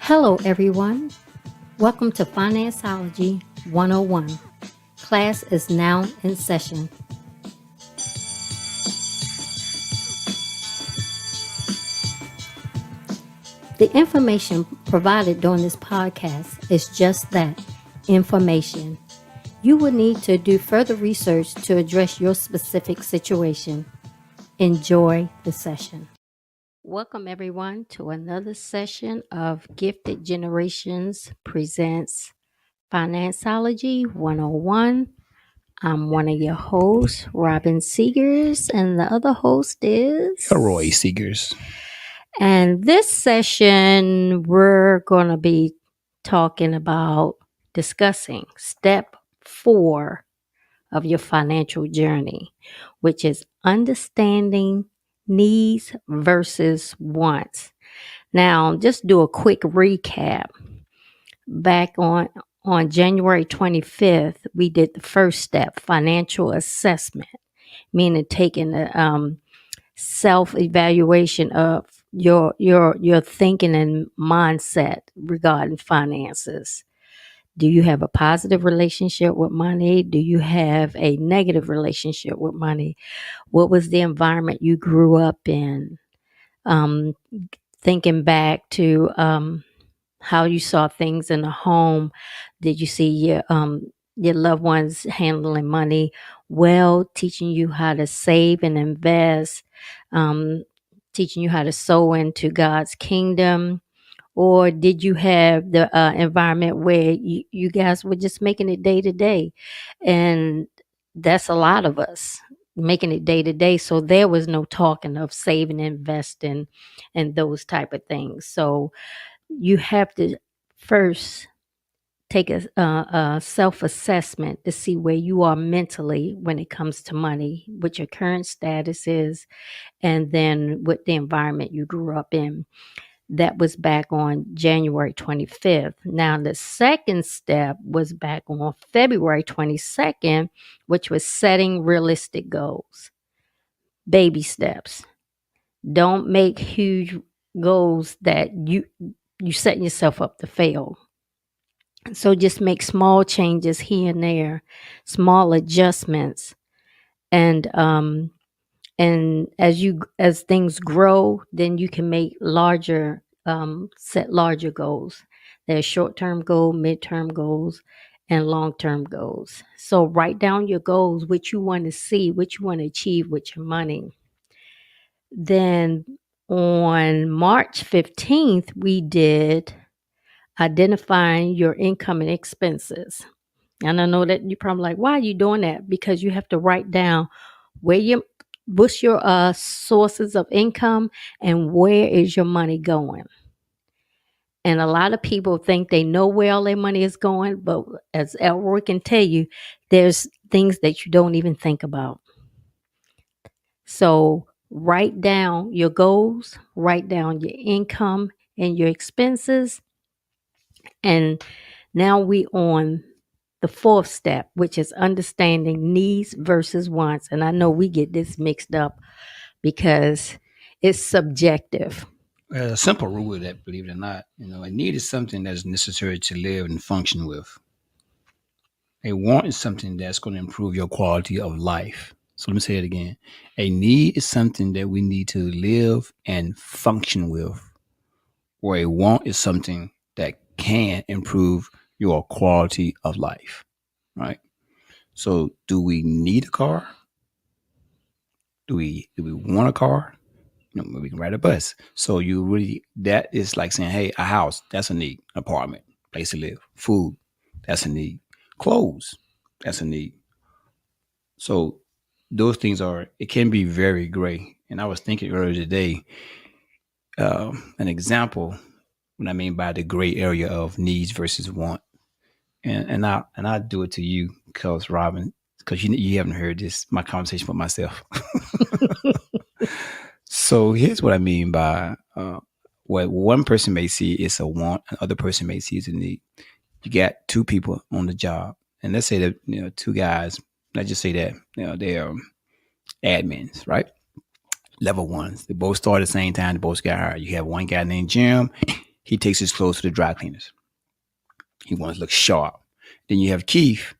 Hello, everyone. Welcome to Financeology 101. Class is now in session. The information provided during this podcast is just that, information. You will need to do further research to address your specific situation. Enjoy the session. Welcome, everyone, to another session of Gifted Generations Presents Financeology 101. I'm one of your hosts, Robin Seegers, and the other host is Roy Seegers. And this session, we're going to be discussing step 4 of your financial journey, which is understanding needs versus wants. Now, just do a quick recap. Back on January 25th, we did the first step, financial assessment, meaning taking the self-evaluation of your thinking and mindset regarding finances. Do you have a positive relationship with money? Do you have a negative relationship with money? What was the environment you grew up in? Thinking back to how you saw things in the home. Did you see your loved ones handling money well, teaching you how to save and invest, teaching you how to sow into God's kingdom? Or did you have the environment where you guys were just making it day to day? And that's a lot of us making it day to day. So there was no talking of saving, investing, and those type of things. So you have to first take a self-assessment to see where you are mentally when it comes to money, what your current status is, and then what the environment you grew up in. That was back on January 25th. Now, the second step was back on February 22nd, which was setting realistic goals. Baby steps. Don't make huge goals that you setting yourself up to fail. So just make small changes here and there, small adjustments, and as things grow, then you can make set larger goals. There's short-term goal, mid-term goals, and long-term goals. So write down your goals, what you want to see, what you want to achieve with your money. Then on March 15th, we did identifying your income and expenses. And I know that you're probably like, why are you doing that? Because you have to write down what's your sources of income and where is your money going. And a lot of people think they know where all their money is going, but as Elroy can tell you, there's things that you don't even think about. So write down your goals, write down your income and your expenses. And now we on the fourth step, which is understanding needs versus wants. And I know we get this mixed up because it's subjective. A simple rule of that, believe it or not, a need is something that's necessary to live and function with. A want is something that's going to improve your quality of life. So let me say it again. A need is something that we need to live and function with. Or a want is something that can improve your quality of life, right? So do we need a car? Do we want a car? We can ride a bus. So that is like saying, hey, a house, that's a need. Apartment, place to live. Food, that's a need. Clothes, that's a need. So those things it can be very gray. And I was thinking earlier today, an example, what I mean by the gray area of needs versus want. And I do it to you because Robin, because you haven't heard my conversation with myself. So here's what I mean by what one person may see is a want, another person may see is a need. You got two people on the job, and let's say that two guys. Let's just say that they're admins, right? level ones. They both start at the same time. They both got hired. You have one guy named Jim. He takes his clothes to the dry cleaners. He wants to look sharp. Then you have Keith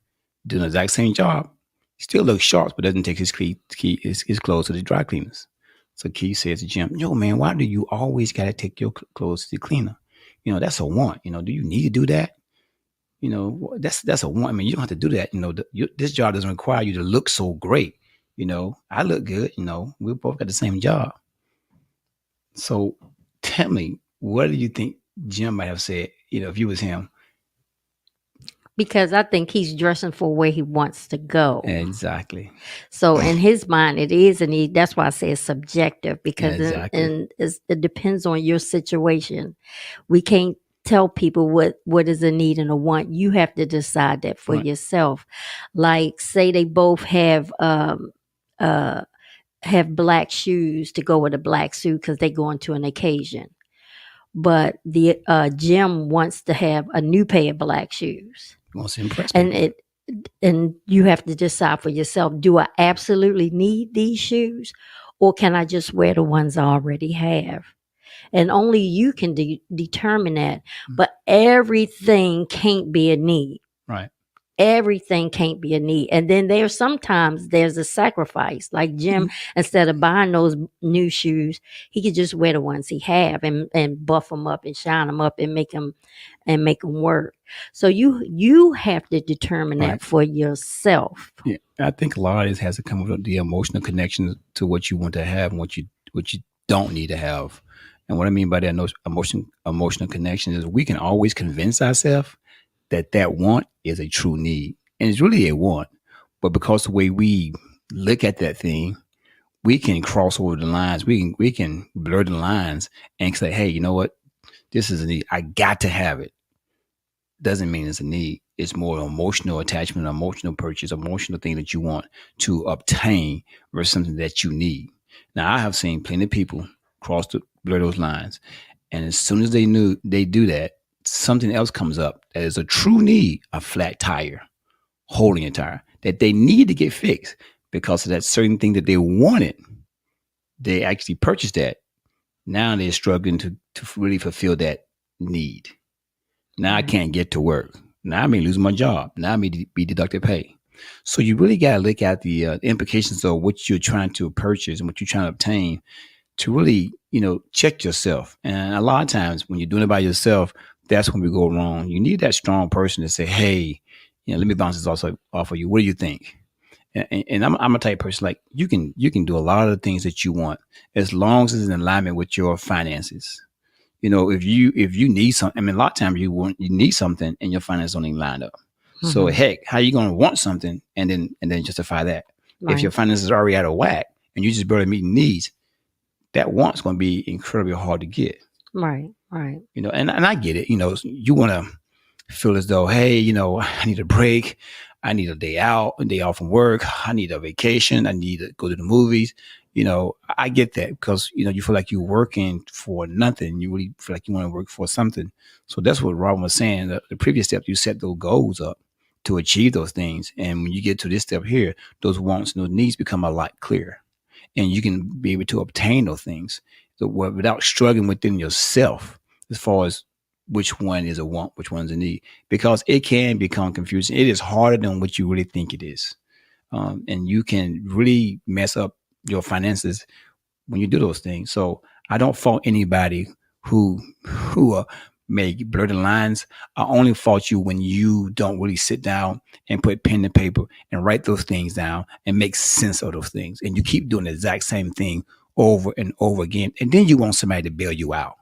doing the exact same job. He still looks sharp, but doesn't take his clothes to the dry cleaners. So Keith says to Jim, "Yo, man, why do you always got to take your clothes to the cleaner? That's a want. Do you need to do that? That's a want. I mean, you don't have to do that. This job doesn't require you to look so great. I look good. We both got the same job. So tell me, what do you think Jim might have said, if you was him?" Because I think he's dressing for where he wants to go. Exactly. So in his mind, it is a need. That's why I say it's subjective, because Exactly. it depends on your situation. We can't tell people what is a need and a want. You have to decide that for Right. yourself. Like, say they both have black shoes to go with a black suit because they go into an occasion. But the Jim wants to have a new pair of black shoes, He wants to impress and people. and you have to decide for yourself: do I absolutely need these shoes, or can I just wear the ones I already have? And only you can determine that. But everything can't be a need. Right. Everything can't be a need. And then there's a sacrifice. Like Jim, instead of buying those new shoes, he could just wear the ones he have and buff them up and shine them up and make them work. So you have to determine that for yourself. Yeah, I think a lot of this has to come with the emotional connection to what you want to have and what you don't need to have. And what I mean by that emotional connection is we can always convince ourselves that want is a true need, and it's really a want. But because the way we look at that thing, we can cross over the lines. We can blur the lines and say, "Hey, you know what? This is a need. I got to have it." Doesn't mean it's a need. It's more emotional attachment, emotional purchase, emotional thing that you want to obtain versus something that you need. Now, I have seen plenty of people blur those lines, and as soon as they do that, something else comes up that is a true need: a flat tire, holding a tire that they need to get fixed because of that certain thing that they wanted. They actually purchased that. Now they're struggling to really fulfill that need. Now I can't get to work. Now I may lose my job. Now I may be deducted pay. So you really got to look at the implications of what you're trying to purchase and what you're trying to obtain to really, check yourself. And a lot of times when you're doing it by yourself, that's when we go wrong. You need that strong person to say, "Hey, let me bounce this also off of you. What do you think?" And I'm a type of person, like, you can do a lot of the things that you want as long as it's in alignment with your finances. If you need something, I mean, a lot of times you need something and your finances don't even line up. Mm-hmm. So heck, how are you going to want something and then justify that? Right. If your finances are already out of whack and you just barely meeting needs, that want's going to be incredibly hard to get. Right. And I get it. You want to feel as though, hey, I need a break. I need a day off from work. I need a vacation. I need to go to the movies. I get that because, you feel like you're working for nothing. You really feel like you want to work for something. So that's what Robin was saying. The previous step, you set those goals up to achieve those things. And when you get to this step here, those wants and those needs become a lot clearer. And you can be able to obtain those things without struggling within yourself as far as which one is a want, which one's a need, because it can become confusing. It is harder than what you really think it is. And you can really mess up your finances when you do those things. So I don't fault anybody who may blur the lines. I only fault you when you don't really sit down and put pen to paper and write those things down and make sense of those things. And you keep doing the exact same thing over and over again. And then you want somebody to bail you out.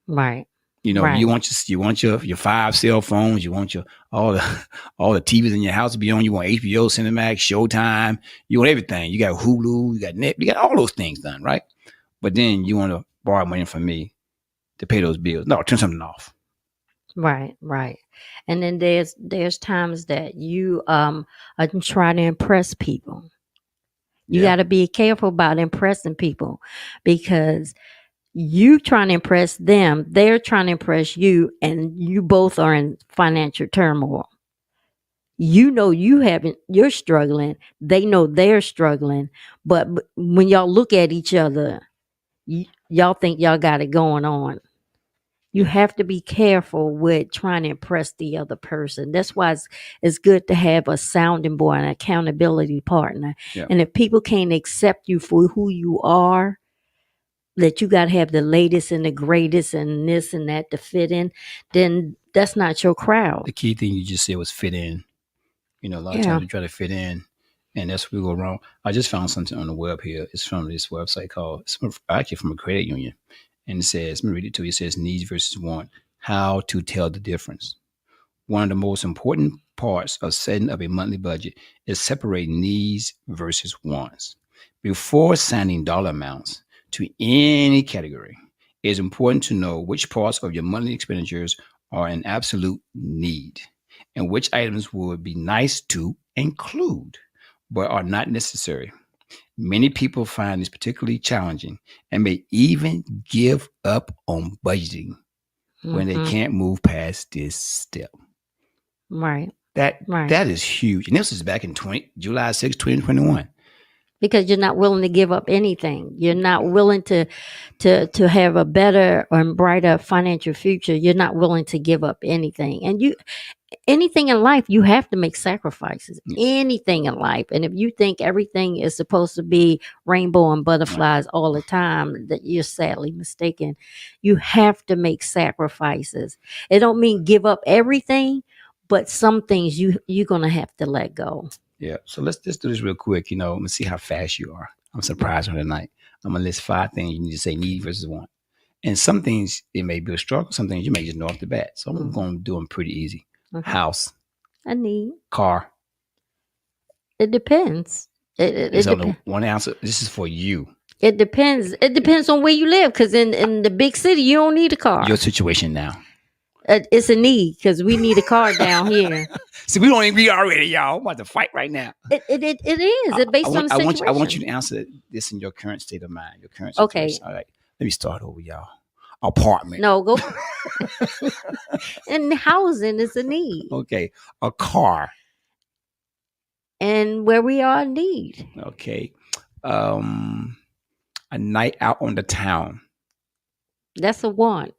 Right. Right. You want your 5 cell phones. You want all the TVs in your house to be on. You want HBO, Cinemax, Showtime. You want everything. You got Hulu. You got Net. You got all those things done, right? But then you want to borrow money from me to pay those bills. No, turn something off. Right. And then there's times that you are trying to impress people. You got to be careful about impressing people, because you trying to impress them, they're trying to impress you, and you both are in financial turmoil. You know you're struggling. They know they're struggling. But when y'all look at each other, y'all think y'all got it going on. You Yeah. have to be careful with trying to impress the other person. That's why it's good to have a sounding board, an accountability partner. Yeah. And if people can't accept you for who you are, that you got to have the latest and the greatest and this and that to fit in, then that's not your crowd. The key thing you just said was fit in. You know, a lot of Yeah. times we try to fit in, and that's where we go wrong. I just found something on the web here. It's from this website actually from a credit union. And it says, let me read it to you. It says needs versus want, how to tell the difference. One of the most important parts of setting up a monthly budget is separating needs versus wants. Before assigning dollar amounts to any category, it is important to know which parts of your monthly expenditures are an absolute need and which items would be nice to include but are not necessary. Many people find this particularly challenging and may even give up on budgeting when they Mhm. can't move past this step. Right. That Right. that is huge. And this is back in July 6, 2021. Because you're not willing to give up anything. You're not willing to have a better and brighter financial future. You're not willing to give up anything. And anything in life, you have to make sacrifices. Anything in life. And if you think everything is supposed to be rainbow and butterflies all the time, that you're sadly mistaken. You have to make sacrifices. It don't mean give up everything, but some things you're gonna have to let go. Yeah. So let's just do this real quick. You know, let's see how fast you are. I'm surprised on tonight. I'm gonna list 5 things you need to say need versus want. And some things it may be a struggle, some things you may just know off the bat. So I'm gonna do them pretty easy. Okay. House, I need. car. It depends. It's only one answer. This is for you. It depends. It depends on where you live. Because in the big city, you don't need a car. Your situation now. It's a need because we need a car down here. See, we don't even be already, y'all. I'm about to fight right now. It is. It's based on the situation. I want you to answer this in your current state of mind. Your current Okay. situation. All right. Let me start over, y'all. Apartment. No, go. And housing is a need. Okay. A car. And where we are in need. Okay. A night out on the town. That's a want.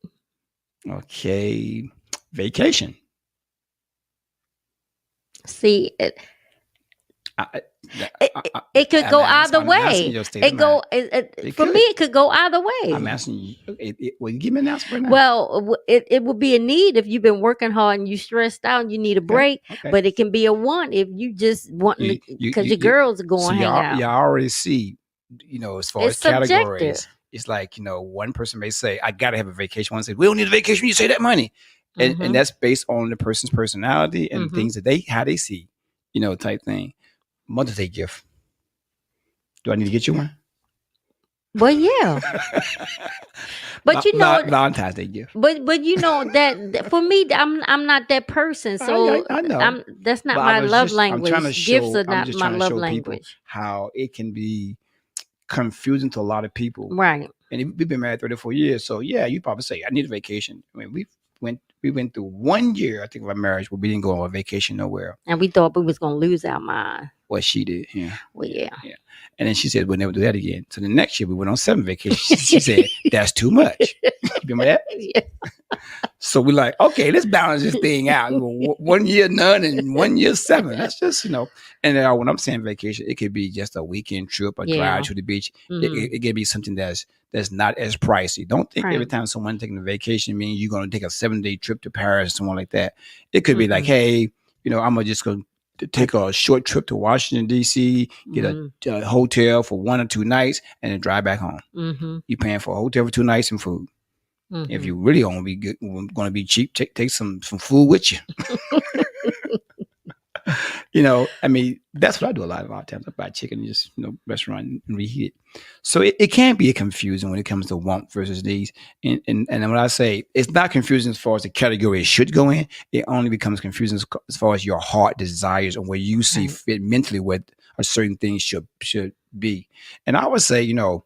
Okay. Vacation. See, it could go either way. For me, it could go either way. I'm asking you. Well, you give me an answer right now. Well, it would be a need if you've been working hard and you stressed out and you need a break. Okay. But it can be a want if you just want because your girls are going hang out. Y'all already see, you know, as far as categories, it's like, you know, one person may say, I got to have a vacation. One says, we don't need a vacation. You say that money. And that's based on the person's personality and things that how they see, you know, type thing. Mother's Day gift. Do I need to get you one? Well, yeah. But you know, Valentine's Day gift. But you know that for me, I'm not that person. So I know. That's not my love language. Gifts are not my love language. How it can be confusing to a lot of people, right? And we've been married 34 years, so yeah, you probably say I need a vacation. I mean, we went through 1 year, I think, of our marriage where we didn't go on a vacation nowhere, and we thought we was gonna lose our mind. Well, she did, yeah. Well, yeah. And then she said we'll never do that again. So the next year we went on 7 vacations. She said that's too much. You remember that? Yeah. So we're like, okay, let's balance this thing out. 1 year none and 1 year 7. That's just, you know. And when I'm saying vacation, it could be just a weekend trip, a drive to the beach. It could be something that's not as pricey. Don't think every time someone taking a vacation means you're going to take a 7-day trip to Paris or someone like that. It could be like, hey, you know, I'm just going to take a short trip to Washington, D.C., get a hotel for 1 or 2 nights, and then drive back home. You're paying for a hotel for 2 nights and food. If you really want to be good, going to be cheap, take some food with you. You know, I mean, that's what I do a lot of times. I buy chicken and just, you know, restaurant and reheat it. So it can be confusing when it comes to want versus needs. And when I say it's not confusing as far as the category it should go in, it only becomes confusing as far as your heart desires and where you see fit mentally what a certain thing should be. And I would say, you know,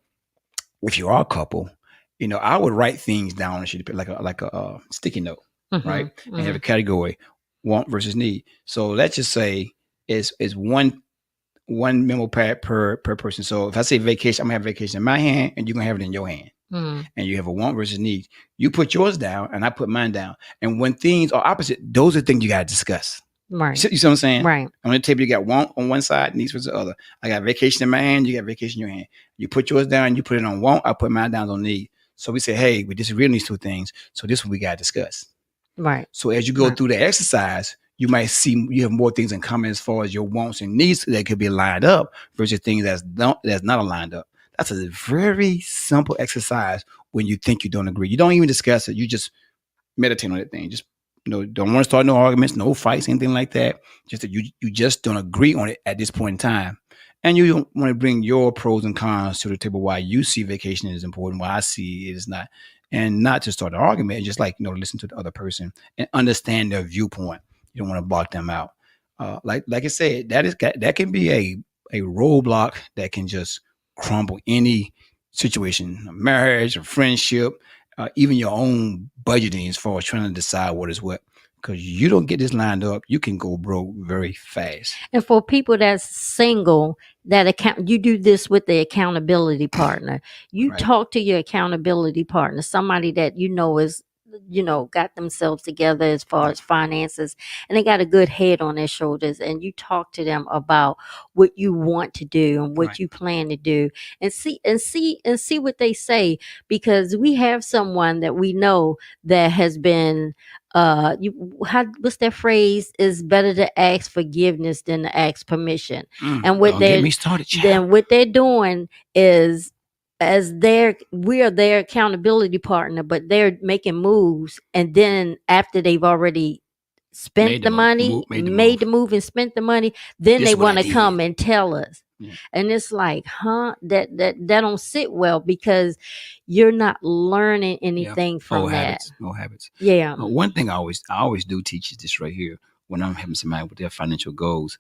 if you are a couple, you know, I would write things down and should be like a sticky note, right? And have a category. want versus need. So let's just say it's one memo pad per person. So if I say vacation, I'm gonna have vacation in my hand and you're gonna have it in your hand. Mm. And you have a want versus need. You put yours down and I put mine down. And when things are opposite, those are things you gotta discuss. Right. You see what I'm saying? Right. On the table, you got want on one side, needs versus the other. I got vacation in my hand, you got vacation in your hand. You put yours down, you put it on want, I put mine down on need. So we say, hey, we disagree on these two things. So this one we gotta discuss. Right. So as you go Right. through the exercise, you might see you have more things in common as far as your wants and needs that could be lined up versus things that's not aligned up. That's a very simple exercise when you think you don't agree. You don't even discuss it. You just meditate on that thing. Just don't want to start no arguments, no fights, anything like that. Just that you just don't agree on it at this point in time. And you don't want to bring your pros and cons to the table why you see vacation is important, why I see it is not. And not to start an argument, just like listen to the other person and understand their viewpoint. You don't want to block them out. Like I said, that can be a roadblock that can just crumble any situation, a marriage, a friendship, even your own budgeting as far as trying to decide what is what. Because you don't get this lined up, you can go broke very fast. And for people that's single, you do this with the accountability partner. You Right. talk to your accountability partner, somebody that is got themselves together as far as finances, and they got a good head on their shoulders, and you talk to them about what you want to do and what Right. you plan to do, and see what they say, because we have someone that we know that has been what's that phrase, is better to ask forgiveness than to ask permission. And Don't get me started, child. what they're doing is, we are their accountability partner, but they're making moves, and then after they've already spent Made the the money, move, made the made the move. move and spent the money, then This they is what I want to did. come and tell us. Yeah. And it's like, that don't sit well, because you're not learning anything from Old that. Old habits. Yeah. One thing I always do teach is this right here. When I'm having somebody with their financial goals,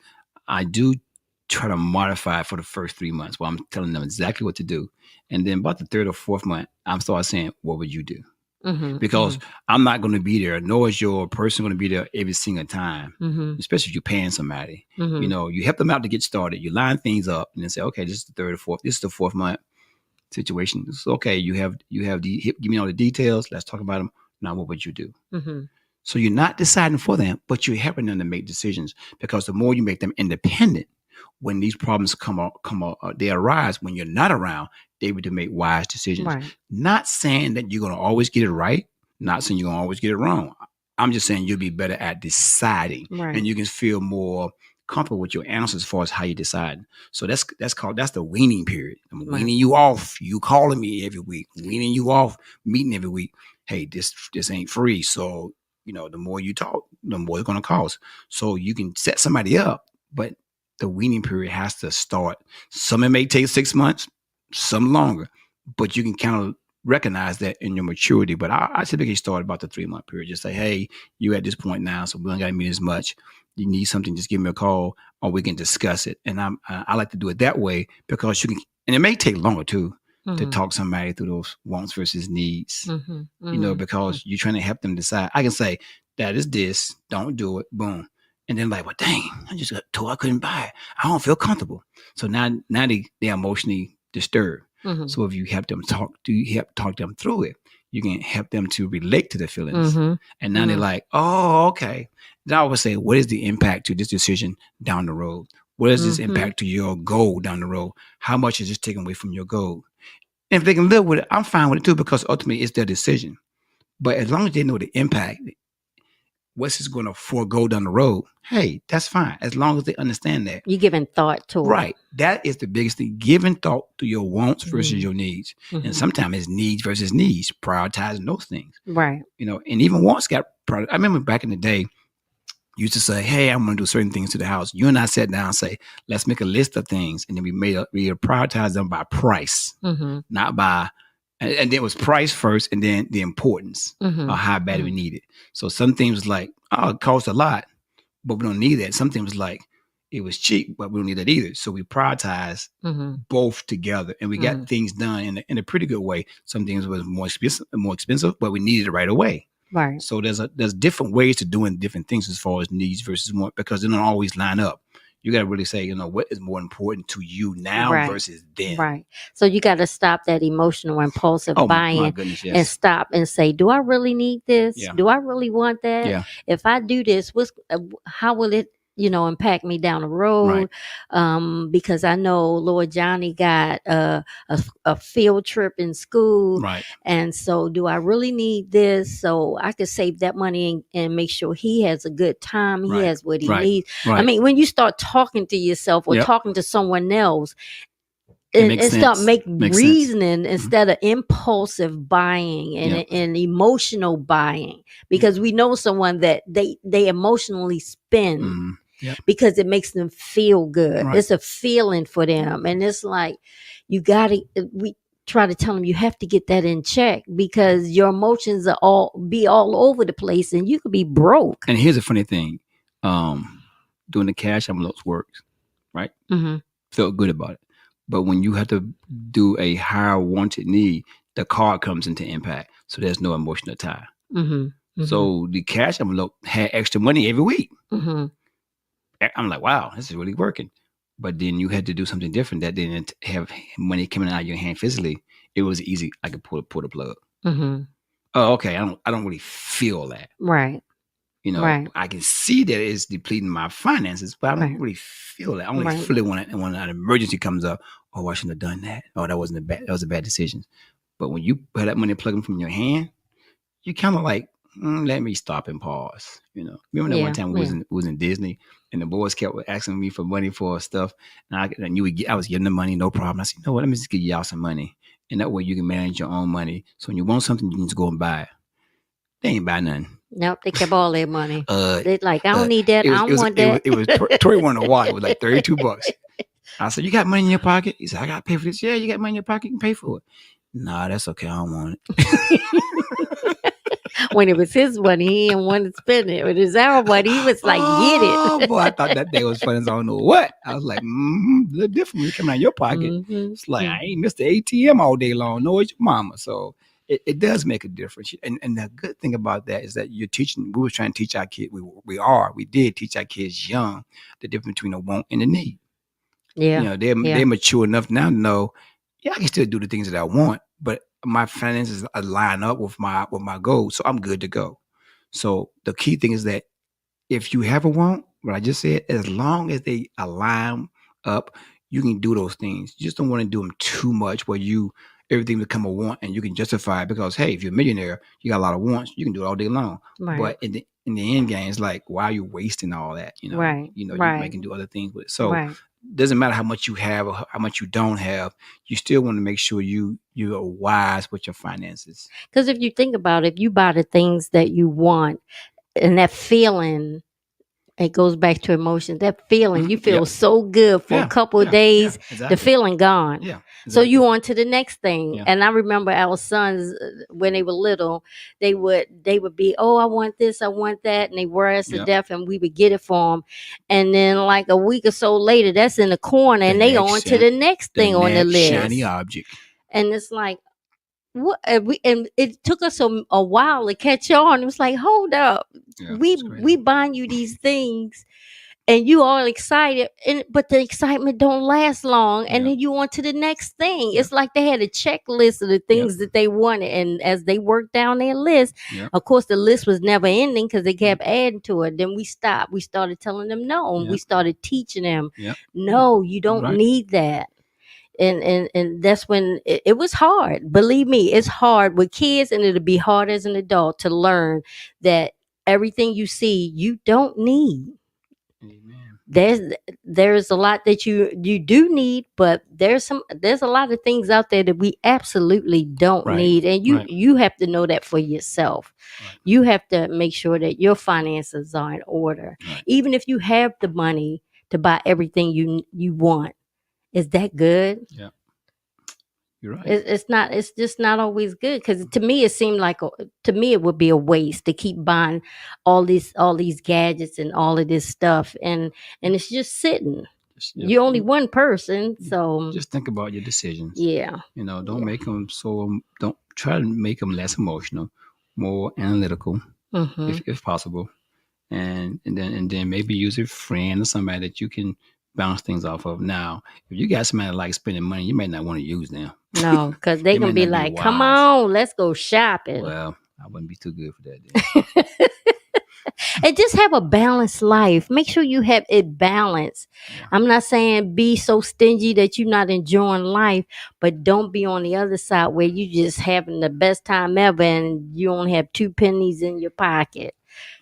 I do try to modify it for the first 3 months while I'm telling them exactly what to do. And then about the third or fourth month, I'm start saying, what would you do? Mm-hmm. Because I'm not going to be there, nor is your person going to be there every single time, Mm-hmm. especially if you're paying somebody. Mm-hmm. You help them out to get started. You line things up and then say, okay, this is the third or fourth. This is the fourth month situation. It's okay. You have give me all the details. Let's talk about them. Now, what would you do? Mm-hmm. So you're not deciding for them, but you're helping them to make decisions, because the more you make them independent, when these problems they arise when you're not around, they're able to make wise decisions. Right. Not saying that you're going to always get it right. Not saying you're going to always get it wrong. I'm just saying you'll be better at deciding, Right. and you can feel more comfortable with your answers as far as how you decide. So that's the weaning period. I'm Right. weaning you off. You calling me every week, weaning you off, meeting every week. Hey, this ain't free. So the more you talk, the more it's going to cost. So you can set somebody up, but the weaning period has to start. Some it may take 6 months, some longer, but you can kind of recognize that in your maturity. But I typically start about the 3-month period. Just say, hey, you're at this point now, so we don't got to meet as much. You need something, just give me a call, or we can discuss it. And I like to do it that way, because you can, and it may take longer too, to talk somebody through those wants versus needs. Because you're trying to help them decide. I can say, that is this, don't do it, boom. And then like, well, dang, I just got told I couldn't buy it. I don't feel comfortable. So now they're emotionally disturbed. So if you help them talk them through it, you can help them to relate to the feelings. And now they're like, oh, okay. Then I would say, what is the impact to this decision down the road? What is this impact to your goal down the road? How much is this taken away from your goal? And if they can live with it, I'm fine with it too, because ultimately it's their decision. But as long as they know the impact, what's this going to forego down the road? Hey, that's fine. As long as they understand that. You're giving thought to it. Right. That is the biggest thing. Giving thought to your wants versus your needs. And sometimes it's needs versus needs, prioritizing those things. Right. And even wants got prioritized. I remember back in the day, you used to say, hey, I'm going to do certain things to the house. You and I sat down and say, let's make a list of things. And then we prioritize them by price, not by, and it was price first, and then the importance of how bad we need it. So some things like, oh, it costs a lot, but we don't need that. Some things like, it was cheap, but we don't need that either. So we prioritize both together, and we got things done in a pretty good way. Some things was more expensive, but we needed it right away. Right. So there's different ways to doing different things as far as needs versus want, because they don't always line up. You got to really say, what is more important to you now Right. versus then. Right. So you got to stop that emotional impulsive Oh my buying goodness, and yes. stop and say, do I really need this? Yeah. Do I really want that? Yeah. If I do this, how will it, impact me down the road? Because I know Lord Johnny got a field trip in school. Right. And so do I really need this? So I could save that money and make sure he has a good time. He Right. has what he Right. needs. Right. I mean, when you start talking to yourself or Yep. talking to someone else, It makes and start sense. Makes sense. reasoning instead of impulsive buying and, Yep. and emotional buying, because we know someone that they emotionally spend Mhm. Yep. because it makes them feel good. Right. It's a feeling for them, and it's like we try to tell them you have to get that in check, because your emotions are all over the place and you could be broke. And here's a funny thing. Doing the cash envelopes works, right? Mm-hmm. Felt good about it. But when you have to do a higher wanted need, the card comes into impact. So there's no emotional tie. Mm-hmm. Mm-hmm. So the cash envelope had extra money every week. Mm-hmm. I'm like, wow, this is really working. But then you had to do something different that didn't have money coming out of your hand physically. It was easy. I could pull the plug. Mm-hmm. Oh, okay. I don't really feel that. Right. Right. I can see that it's depleting my finances, but I don't Right. really feel that. I only Right. feel it when an emergency comes up. Oh, I shouldn't have done that. Oh, that was a bad decision. But when you put that money plugging from your hand, you kind of like, let me stop and pause. Remember that one time we was in Disney, and the boys kept asking me for money for stuff, and I was getting the money, no problem. I said, what? Let me just give y'all some money, and that way you can manage your own money. So when you want something, you can just go and buy it. They ain't buy nothing. Nope, they kept all their money. They're like, I don't need that. I don't want that. It was Tori wanted a watch. It was like $32. I said, you got money in your pocket? He said, I got to pay for this. Yeah, you got money in your pocket. You can pay for it. Nah, that's okay. I don't want it. When it was his money, he didn't want to spend it. When it was our money, he was like, get it. Oh, boy, I thought that day was funny as I don't know what. I was like, a little different when it coming out of your pocket. Mm-hmm. It's like, I ain't missed the ATM all day long. No, it's your mama. So it does make a difference. And the good thing about that is that we were trying to teach our kids, we did teach our kids young, the difference between a want and a need. Yeah. They're mature enough now to know, I can still do the things that I want, but my finances line up with my goals, so I'm good to go. So the key thing is that if you have a want, what I just said, as long as they align up, you can do those things. You just don't want to do them too much where everything become a want and you can justify it, because hey, if you're a millionaire, you got a lot of wants, you can do it all day long. Right. But in the end game, it's like, why are you wasting all that? Right. You Right. can do other things with it. So Right. doesn't matter how much you have or how much you don't have, you still want to make sure you are wise with your finances. Because if you think about it, if you buy the things that you want, and that feeling, it goes back to emotion. That feeling, you feel so good for a couple of days. Exactly. The feeling gone. Yeah. Exactly. So you on to the next thing. Yeah. And I remember our sons, when they were little, they would be, oh, I want this, I want that, and they were us to death, and we would get it for them. And then like a week or so later, that's in the corner, and they on to the next thing on the list. Shiny object. And it's like, what? And it took us a while to catch on. It was like, hold up, we buying you these things, and you all excited, but the excitement don't last long, and then you on to the next thing. It's like they had a checklist of the things that they wanted, and as they worked down their list, of course the list was never ending because they kept adding to it. Then we stopped. We started telling them no, and we started teaching them, no, you don't need that. And that's when it was hard. Believe me, it's hard with kids, and it'll be hard as an adult to learn that everything you see you don't need. Amen. There's a lot that you do need, but there's a lot of things out there that we absolutely don't need, and you have to know that for yourself. You have to make sure that your finances are in order, even if you have the money to buy everything you want. Is that good? Yeah, you're right. It's not. It's just not always good, because to me it seemed like it would be a waste to keep buying all these gadgets and all of this stuff, and it's just sitting. You're only one person, so just think about your decisions. Yeah. Don't make them don't try to make them less emotional. more analytical, Mm-hmm. if possible, and then maybe use a friend or somebody that you can bounce things off of. Now, if you got somebody that likes spending money, you may not want to use them. No, because they It may can be not be like, come wise. on, let's go shopping. Well, I wouldn't be too good for that then. And just have a balanced life. Make sure you have it balanced. Yeah. I'm not saying be so stingy that you're not enjoying life, but don't be on the other side where you just having the best time ever and you only have 2 pennies in your pocket.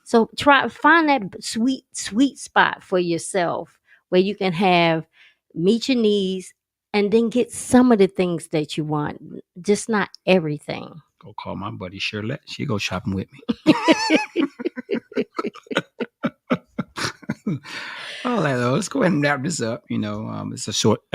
So try find that sweet spot for yourself where you can have meet your needs and then get some of the things that you want, just not everything. Go call my buddy Shirley. She go shopping with me. All right, let's go ahead and wrap this up. It's a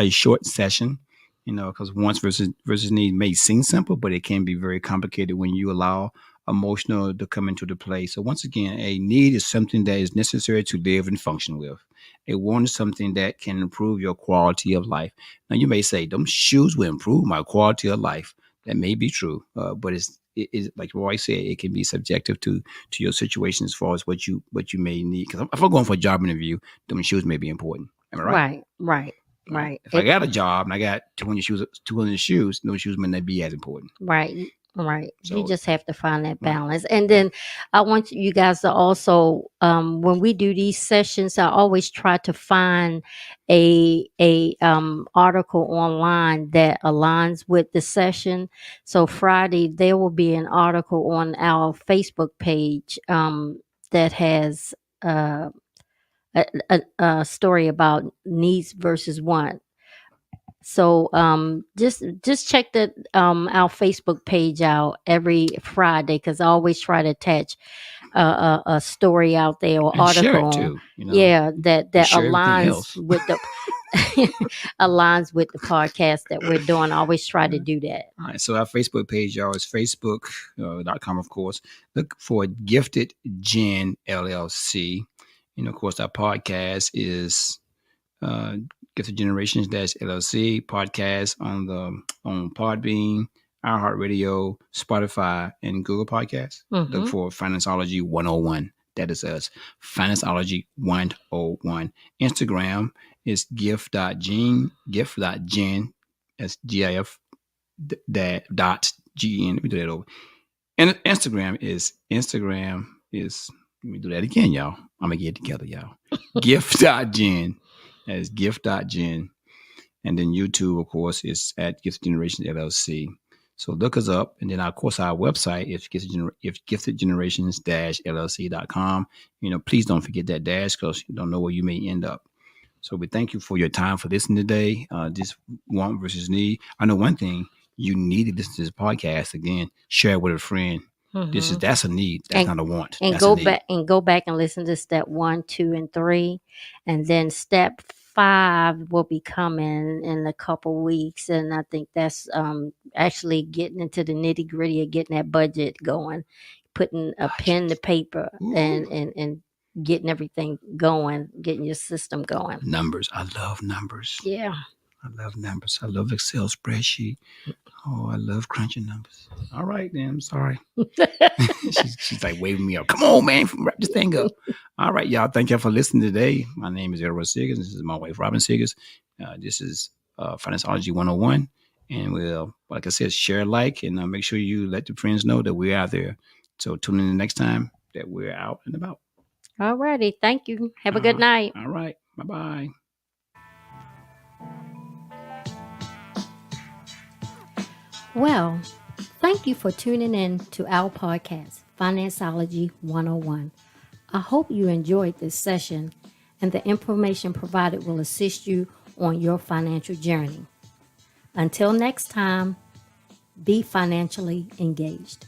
short session. Because wants versus need may seem simple, but it can be very complicated when you allow emotional to come into the play. So once again, a need is something that is necessary to live and function with. A want is something that can improve your quality of life. Now you may say, "Them shoes will improve my quality of life." That may be true, but it is like Roy said, it can be subjective to your situation as far as what you may need. Because if I'm going for a job interview, them shoes may be important. Am I right? Right. If I got a job and I got 200 shoes, those shoes may not be as important. Right. You So just have to find that right, balance. And then I want you guys to also, when we do these sessions, I always try to find a article online that aligns with the session. So Friday there will be an article on our Facebook page that has a story about needs versus want. So just check that our Facebook page out every Friday because I always try to attach a story out there or and share it article. too. Yeah, that And share everything aligns else. with the aligns with the podcast that we're doing. I always try to do that. All right. So our Facebook page, y'all, is facebook.com, of course. Look for Gifted Gen LLC. Of course, our podcast is Gifted Generations LLC podcast on Podbean, iHeartRadio, Spotify, and Google Podcasts. Look for Financeology 101. That is us. Financeology 101. Instagram is gift.gen. That's GIF dot GN. Let me do that over. And Instagram is let me do that again, y'all. I'm gonna get it together, y'all. Gift.gen. That is gift.gen. And then YouTube, of course, is at Gifted Generations LLC. So look us up. And then, of course, our website is giftedgenerations-llc.com. Please don't forget that dash because you don't know where you may end up. So we thank you for your time for listening today. This want versus need. I know one thing. You need to listen to this podcast again. Share it with a friend. That's a need. That's not a want. And That's go a need. go back and listen to step 1, 2, and 3, and then step 5 will be coming in a couple weeks. And I think that's actually getting into the nitty gritty of getting that budget going, putting a pen to paper and getting everything going, getting your system going. Numbers. I love numbers. Yeah. I love numbers. I love Excel spreadsheet. Oh, I love crunching numbers. All right, then. I'm sorry. she's like waving me up. Come on, man. Wrap this thing up. All right, y'all. Thank y'all for listening today. My name is Edward Siggers. This is my wife, Robin Siggers. This is Financeology 101. And we'll, like I said, share, and make sure you let the friends know that we're out there. So tune in the next time that we're out and about. All righty. Thank you. Have a good night. All right. Bye-bye. Well, thank you for tuning in to our podcast, Financeology 101. I hope you enjoyed this session and the information provided will assist you on your financial journey. Until next time, be financially engaged.